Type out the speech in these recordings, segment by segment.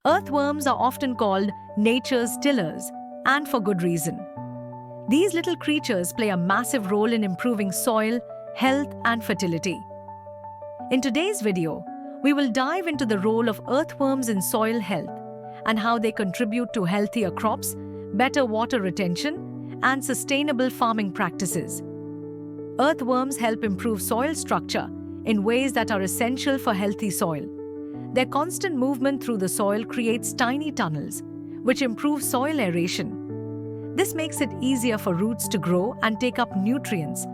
Earthworms are often called nature's tillers, and for good reason. These little creatures play a massive role in improving soil, health, and fertility. In today's video, we will dive into the role of earthworms in soil health and how they contribute to healthier crops, better water retention, and sustainable farming practices. Earthworms help improve soil structure in ways that are essential for healthy soil. Their constant movement through the soil creates tiny tunnels, which improve soil aeration. This makes it easier for roots to grow and take up nutrients,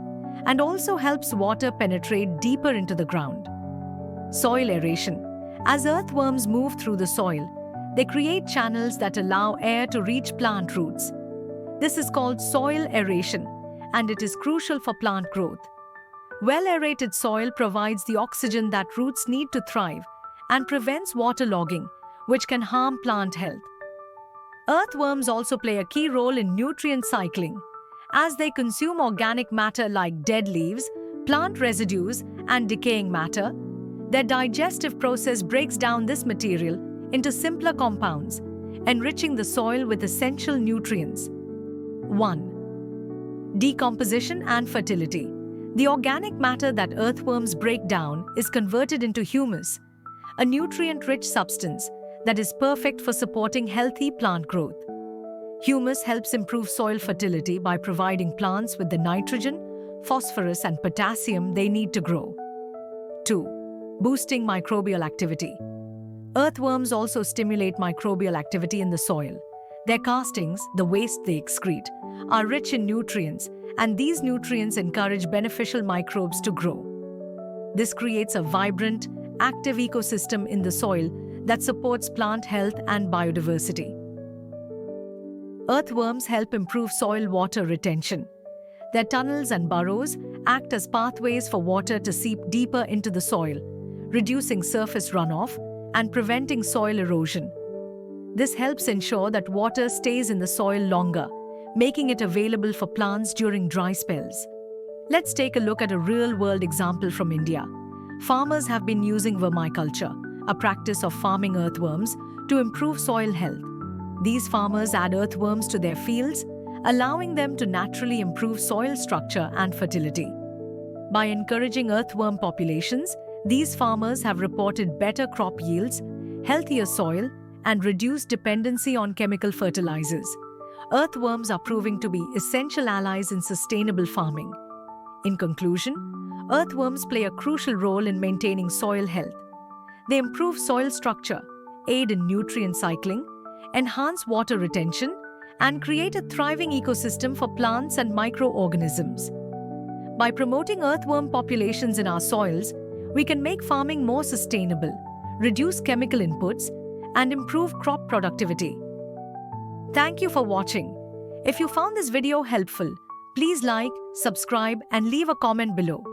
and also helps water penetrate deeper into the ground. Soil aeration. As earthworms move through the soil, they create channels that allow air to reach plant roots. This is called soil aeration, and it is crucial for plant growth. Well-aerated soil provides the oxygen that roots need to thrive and prevents waterlogging, which can harm plant health. Earthworms also play a key role in nutrient cycling, as they consume organic matter like dead leaves, plant residues, and decaying matter. Their digestive process breaks down this material into simpler compounds, enriching the soil with essential nutrients. 1. Decomposition and fertility. The organic matter that earthworms break down is converted into humus, a nutrient-rich substance that is perfect for supporting healthy plant growth. Humus helps improve soil fertility by providing plants with the nitrogen, phosphorus, and potassium they need to grow. 2. Boosting microbial activity. Earthworms also stimulate microbial activity in the soil. Their castings, the waste they excrete, are rich in nutrients, and these nutrients encourage beneficial microbes to grow. This creates a vibrant, active ecosystem in the soil that supports plant health and biodiversity. Earthworms help improve soil water retention. Their tunnels and burrows act as pathways for water to seep deeper into the soil, reducing surface runoff and preventing soil erosion. This helps ensure that water stays in the soil longer, making it available for plants during dry spells. Let's take a look at a real-world example from India. Farmers have been using vermiculture, a practice of farming earthworms, to improve soil health. These farmers add earthworms to their fields, allowing them to naturally improve soil structure and fertility. By encouraging earthworm populations, these farmers have reported better crop yields, healthier soil, and reduced dependency on chemical fertilizers. Earthworms are proving to be essential allies in sustainable farming. In conclusion, earthworms play a crucial role in maintaining soil health. They improve soil structure, aid in nutrient cycling, enhance water retention, and create a thriving ecosystem for plants and microorganisms. By promoting earthworm populations in our soils, we can make farming more sustainable, reduce chemical inputs, and improve crop productivity. Thank you for watching. If you found this video helpful, please like, subscribe, and leave a comment below.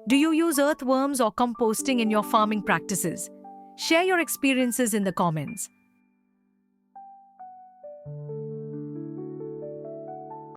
Do you use earthworms or composting in your farming practices? Share your experiences in the comments.